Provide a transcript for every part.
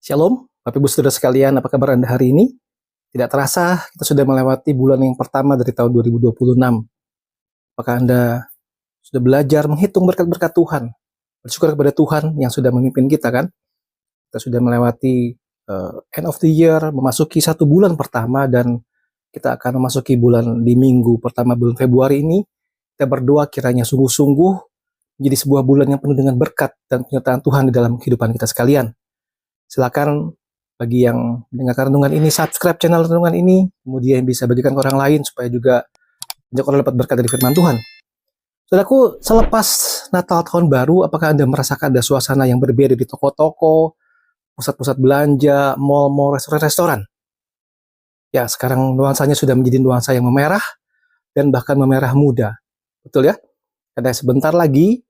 Shalom, Bapak Ibu Saudara sekalian, apa kabar Anda hari ini? Tidak terasa, kita sudah melewati bulan yang pertama dari tahun 2026. Apakah Anda sudah belajar menghitung berkat-berkat Tuhan? Bersyukur kepada Tuhan yang sudah memimpin kita kan? Kita sudah melewati end of the year, memasuki satu bulan pertama, dan kita akan memasuki bulan di minggu pertama bulan Februari ini. Kita berdoa kiranya sungguh-sungguh menjadi sebuah bulan yang penuh dengan berkat dan penyertaan Tuhan di dalam kehidupan kita sekalian. Silakan bagi yang mendengarkan renungan ini, subscribe channel renungan ini, kemudian bisa bagikan ke orang lain supaya juga banyak orang dapat berkat dari firman Tuhan. Saudaraku, selepas Natal tahun baru, apakah Anda merasakan ada suasana yang berbeda di toko-toko, pusat-pusat belanja, mal-mal, restoran-restoran? Ya, sekarang nuansanya sudah menjadi nuansa yang memerah dan bahkan memerah muda. Betul ya? Karena sebentar lagi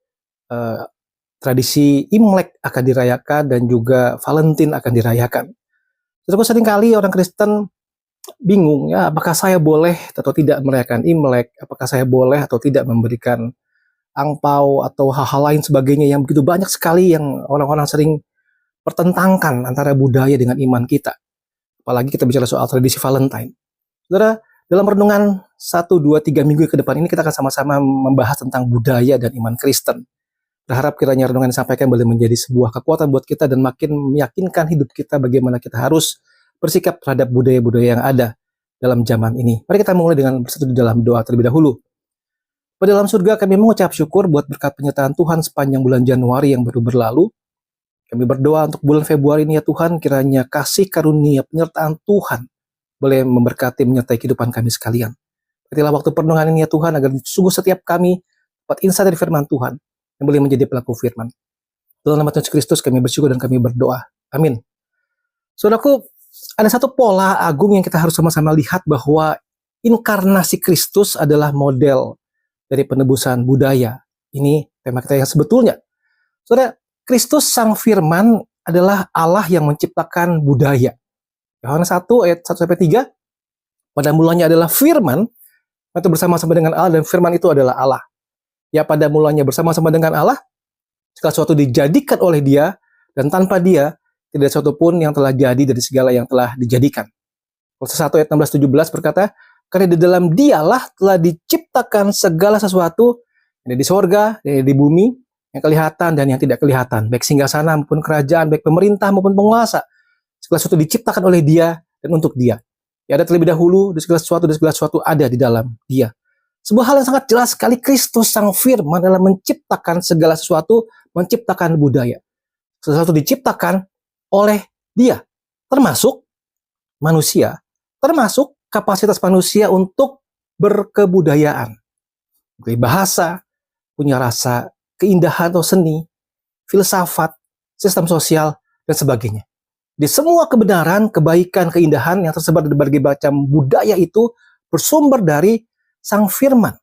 tradisi Imlek akan dirayakan dan juga Valentine akan dirayakan. Terus seringkali orang Kristen bingung ya, apakah saya boleh atau tidak merayakan Imlek, apakah saya boleh atau tidak memberikan angpau atau hal-hal lain sebagainya yang begitu banyak sekali yang orang-orang sering pertentangkan antara budaya dengan iman kita. Apalagi kita bicara soal tradisi Valentine. Saudara, dalam renungan 1, 2, 3 minggu ke depan ini kita akan sama-sama membahas tentang budaya dan iman Kristen. Berharap kiranya renungan yang disampaikan boleh menjadi sebuah kekuatan buat kita dan makin meyakinkan hidup kita bagaimana kita harus bersikap terhadap budaya-budaya yang ada dalam zaman ini. Mari kita mulai dengan bersatu di dalam doa terlebih dahulu. Pada dalam surga kami mengucap syukur buat berkat penyertaan Tuhan sepanjang bulan Januari yang baru berlalu. Kami berdoa untuk bulan Februari ini ya Tuhan, kiranya kasih karunia penyertaan Tuhan boleh memberkati menyertai kehidupan kami sekalian. Berilah waktu perenungan ini ya Tuhan agar sungguh setiap kami dapat insight dari firman Tuhan yang boleh menjadi pelaku firman. Dalam nama Tuhan Yesus Kristus kami bersyukur dan kami berdoa. Amin. Saudaraku, ada satu pola agung yang kita harus sama-sama lihat bahwa inkarnasi Kristus adalah model dari penebusan budaya. Ini tema kita yang sebetulnya. Saudara, Kristus Sang Firman adalah Allah yang menciptakan budaya. Yohanes 1 ayat 1-3, pada mulanya adalah Firman, itu bersama-sama dengan Allah, dan Firman itu adalah Allah. Ya, pada mulanya bersama-sama dengan Allah, segala sesuatu dijadikan oleh Dia, dan tanpa Dia, tidak ada sesuatu pun yang telah jadi dari segala yang telah dijadikan. Kolose 1 ayat 16-17 berkata, karena di dalam Dialah telah diciptakan segala sesuatu, yang ada di sorga, yang ada di bumi, yang kelihatan dan yang tidak kelihatan, baik singgasana maupun kerajaan, baik pemerintah maupun penguasa. Segala sesuatu diciptakan oleh Dia dan untuk Dia. Ya, ada terlebih dahulu, dan segala sesuatu ada di dalam Dia. Sebuah hal yang sangat jelas sekali, Kristus Sang Firman adalah menciptakan segala sesuatu, menciptakan budaya. Sesuatu diciptakan oleh Dia, termasuk manusia, termasuk kapasitas manusia untuk berkebudayaan. Bahasa, punya rasa keindahan atau seni, filsafat, sistem sosial, dan sebagainya. Di semua kebenaran, kebaikan, keindahan yang tersebar di berbagai macam budaya itu bersumber dari Sang Firman.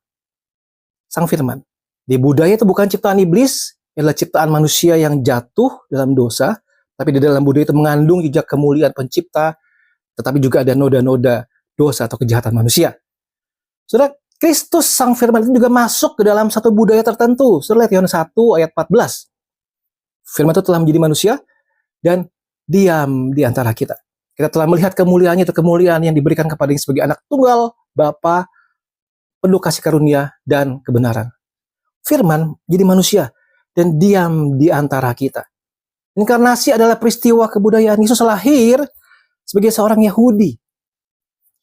Sang Firman. Di budaya itu bukan ciptaan iblis, adalah ciptaan manusia yang jatuh dalam dosa, tapi di dalam budaya itu mengandung jejak kemuliaan pencipta, tetapi juga ada noda-noda dosa atau kejahatan manusia. Saudara, Kristus Sang Firman itu juga masuk ke dalam satu budaya tertentu. Saudara lihat Yohanes 1 ayat 14. Firman itu telah menjadi manusia dan diam di antara kita. Kita telah melihat kemuliaannya, itu kemuliaan yang diberikan kepadanya sebagai anak tunggal Bapa, penuh kasih karunia dan kebenaran. Firman jadi manusia dan diam di antara kita. Inkarnasi adalah peristiwa kebudayaan. Yesus lahir sebagai seorang Yahudi.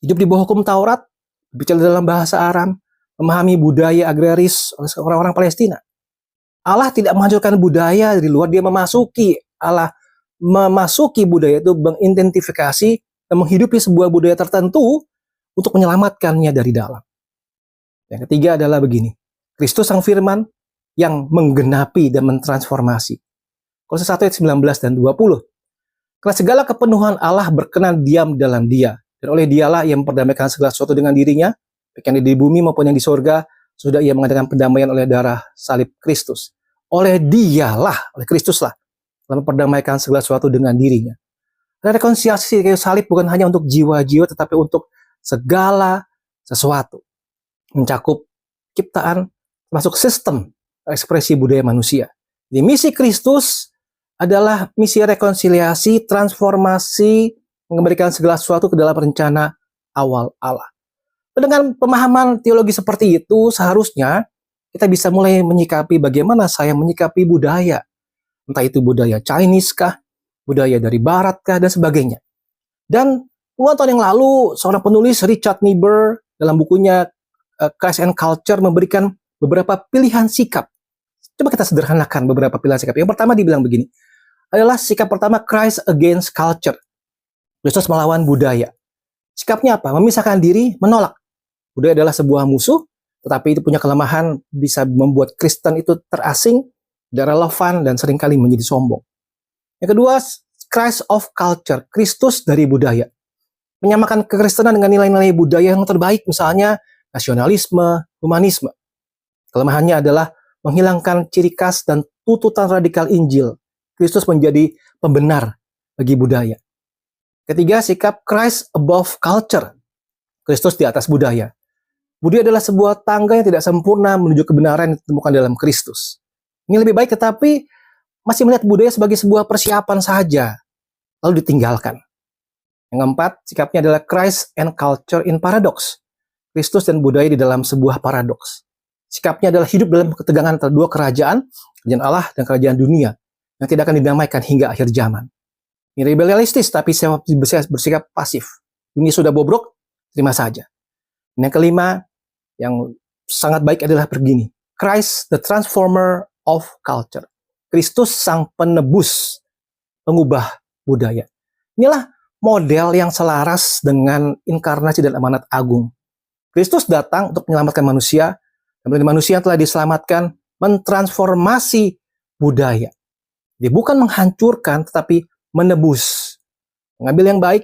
Hidup di bawah hukum Taurat, bicara dalam bahasa Aram, memahami budaya agraris oleh orang-orang Palestina. Allah tidak menghancurkan budaya dari luar, Dia memasuki. Allah memasuki budaya itu, mengidentifikasi dan menghidupi sebuah budaya tertentu untuk menyelamatkannya dari dalam. Yang ketiga adalah begini, Kristus Sang Firman yang menggenapi dan mentransformasi. Kolose 1 ayat 19 dan 20. Karena segala kepenuhan Allah berkenan diam dalam Dia, dan oleh Dialah Ia memperdamaikan segala sesuatu dengan dirinya, baik yang di bumi maupun yang di sorga, sudah Ia mengadakan pendamaian oleh darah salib Kristus. Oleh Dialah, oleh Kristuslah, telah memperdamaikan segala sesuatu dengan dirinya. Dan rekonsiliasi kayu salib bukan hanya untuk jiwa-jiwa, tetapi untuk segala sesuatu. Mencakup ciptaan, termasuk sistem ekspresi budaya manusia. Di misi Kristus adalah misi rekonsiliasi, transformasi, mengembalikan segala sesuatu ke dalam rencana awal Allah. Dengan pemahaman teologi seperti itu, seharusnya kita bisa mulai menyikapi bagaimana saya menyikapi budaya. Entah itu budaya Chinese kah, budaya dari Barat kah, dan sebagainya. Dan puluhan tahun yang lalu, seorang penulis Richard Niebuhr dalam bukunya Christ and Culture memberikan beberapa pilihan sikap. Coba kita sederhanakan beberapa pilihan sikap. Yang pertama dibilang begini, adalah sikap pertama Christ against culture. Kristus melawan budaya. Sikapnya apa? Memisahkan diri, menolak. Budaya adalah sebuah musuh, tetapi itu punya kelemahan, bisa membuat Kristen itu terasing, tidak relevan, dan seringkali menjadi sombong. Yang kedua, Christ of culture, Kristus dari budaya. Menyamakan kekristenan dengan nilai-nilai budaya yang terbaik, misalnya nasionalisme, humanisme. Kelemahannya adalah menghilangkan ciri khas dan tuntutan radikal Injil. Kristus menjadi pembenar bagi budaya. Ketiga, sikap Christ above culture, Kristus di atas budaya. Budaya adalah sebuah tangga yang tidak sempurna menuju kebenaran yang ditemukan dalam Kristus. Ini lebih baik, tetapi masih melihat budaya sebagai sebuah persiapan saja, lalu ditinggalkan. Yang keempat, sikapnya adalah Christ and culture in paradox. Kristus dan budaya di dalam sebuah paradoks. Sikapnya adalah hidup dalam ketegangan antara dua kerajaan Allah dan kerajaan dunia, yang tidak akan didamaikan hingga akhir zaman. Ini rebellialistis, tapi bersikap pasif. Dunia sudah bobrok, terima saja. Dan yang kelima, yang sangat baik adalah begini. Christ, the transformer of culture. Kristus sang penebus, pengubah budaya. Inilah model yang selaras dengan inkarnasi dan amanat agung. Kristus datang untuk menyelamatkan manusia, dan manusia yang telah diselamatkan mentransformasi budaya. Dia bukan menghancurkan, tetapi menebus. Mengambil yang baik,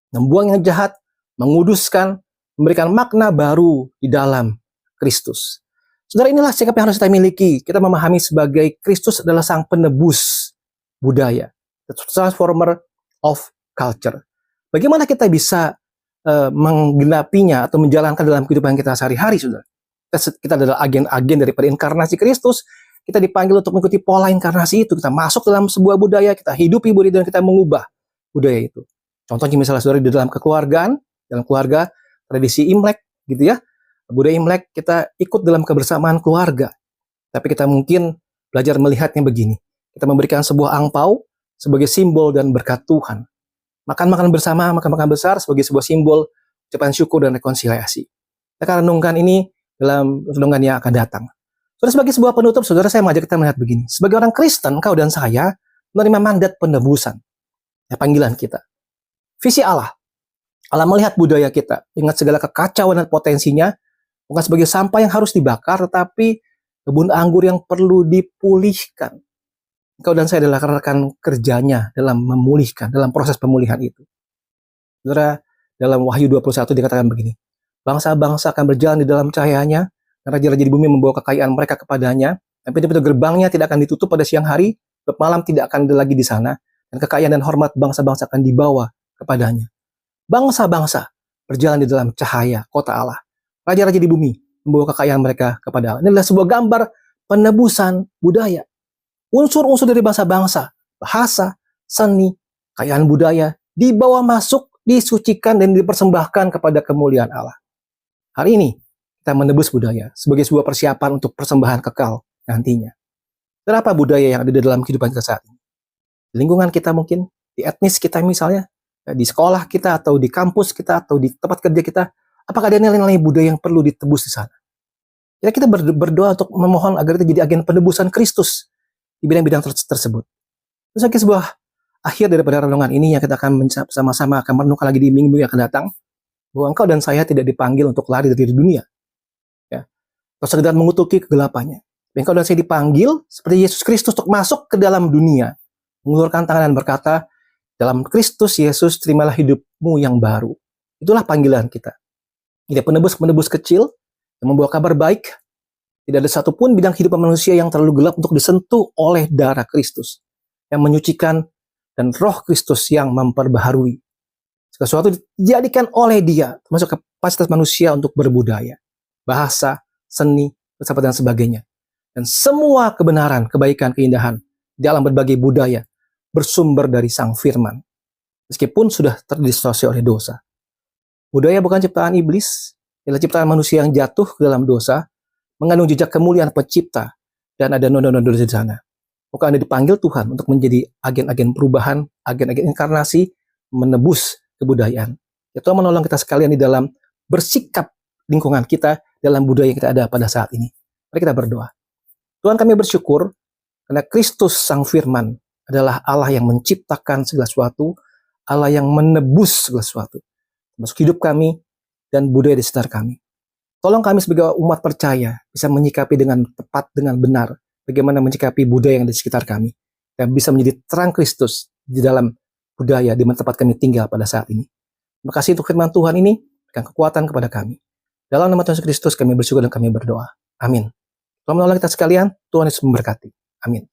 membuang yang jahat, menguduskan, memberikan makna baru di dalam Kristus. Saudara, inilah sikap yang harus kita miliki. Kita memahami sebagai Kristus adalah sang penebus budaya, the transformer of culture. Bagaimana kita bisa menggenapinya atau menjalankan dalam kehidupan kita sehari-hari, saudara? Kita adalah agen-agen daripada inkarnasi Kristus. Kita dipanggil untuk mengikuti pola inkarnasi itu. Kita masuk dalam sebuah budaya, kita hidupi budaya, dan kita mengubah budaya itu. Contohnya misalnya saudara di dalam kekeluargaan, dalam keluarga, tradisi Imlek, gitu ya. Budaya Imlek, kita ikut dalam kebersamaan keluarga. Tapi kita mungkin belajar melihatnya begini. Kita memberikan sebuah angpau sebagai simbol dan berkat Tuhan. Makan-makan bersama, makan-makan besar sebagai sebuah simbol ucapan syukur dan rekonsiliasi. Kita akan renungkan ini dalam renungan yang akan datang. Saudara, sebagai sebuah penutup, saudara, saya mengajak kita melihat begini. Sebagai orang Kristen, kau dan saya menerima mandat penebusan. Ya, panggilan kita. Visi Allah. Allah melihat budaya kita, ingat segala kekacauan dan potensinya, bukan sebagai sampah yang harus dibakar, tetapi kebun anggur yang perlu dipulihkan. Engkau dan saya adalah rekan kerjanya dalam memulihkan, dalam proses pemulihan itu. Saudara, dalam Wahyu 21 dikatakan begini, bangsa-bangsa akan berjalan di dalam cahayanya, dan raja-raja di bumi membawa kekayaan mereka kepadanya, dan pintu-pintu gerbangnya tidak akan ditutup pada siang hari, malam tidak akan ada lagi di sana, dan kekayaan dan hormat bangsa-bangsa akan dibawa kepadanya. Bangsa-bangsa berjalan di dalam cahaya kota Allah. Raja-raja di bumi membawa kekayaan mereka kepada Allah. Ini adalah sebuah gambar penebusan budaya. Unsur-unsur dari bangsa-bangsa, bahasa, seni, kekayaan budaya, dibawa masuk, disucikan, dan dipersembahkan kepada kemuliaan Allah. Hari ini, kita menebus budaya sebagai sebuah persiapan untuk persembahan kekal nantinya. Berapa budaya yang ada di dalam kehidupan kita saat ini? Di lingkungan kita mungkin, di etnis kita misalnya, di sekolah kita, atau di kampus kita, atau di tempat kerja kita, apakah ada nilai-nilai budaya yang perlu ditebus di sana? Kita berdoa untuk memohon agar itu jadi agen penebusan Kristus di bidang-bidang tersebut. Terus lagi sebuah akhir daripada renungan ini yang kita akan sama-sama akan merenungkan lagi di minggu yang akan datang, bahwa engkau dan saya tidak dipanggil untuk lari dari dunia, ya, atau sekedar mengutuki kegelapannya. Engkau dan saya dipanggil seperti Yesus Kristus untuk masuk ke dalam dunia, mengulurkan tangan dan berkata, dalam Kristus Yesus terimalah hidupmu yang baru. Itulah panggilan kita. Tidak penebus-penebus kecil yang membawa kabar baik. Tidak ada satupun bidang kehidupan manusia yang terlalu gelap untuk disentuh oleh darah Kristus yang menyucikan dan roh Kristus yang memperbaharui. Segala sesuatu dijadikan oleh Dia, termasuk kapasitas manusia untuk berbudaya, bahasa, seni, filsafat dan sebagainya. Dan semua kebenaran, kebaikan, keindahan dalam berbagai budaya bersumber dari Sang Firman, meskipun sudah terdistorsi oleh dosa. Budaya bukan ciptaan iblis, adalah ciptaan manusia yang jatuh ke dalam dosa, mengandung jejak kemuliaan pencipta, dan ada noda-noda di sana. Maka Anda dipanggil Tuhan untuk menjadi agen-agen perubahan, agen-agen inkarnasi, menebus kebudayaan. Ya, Tuhan menolong kita sekalian di dalam bersikap lingkungan kita dalam budaya yang kita ada pada saat ini. Mari kita berdoa. Tuhan, kami bersyukur karena Kristus Sang Firman adalah Allah yang menciptakan segala sesuatu, Allah yang menebus segala sesuatu, termasuk hidup kami dan budaya di sekitar kami. Tolong kami sebagai umat percaya bisa menyikapi dengan tepat, dengan benar, bagaimana menyikapi budaya yang di sekitar kami, dan bisa menjadi terang Kristus di dalam budaya di mana tempat kami tinggal pada saat ini. Terima kasih untuk firman Tuhan ini, berikan kekuatan kepada kami. Dalam nama Tuhan Yesus Kristus kami bersyukur dan kami berdoa. Amin. Tuhan menolong kita sekalian, Tuhan Yesus memberkati. Amin.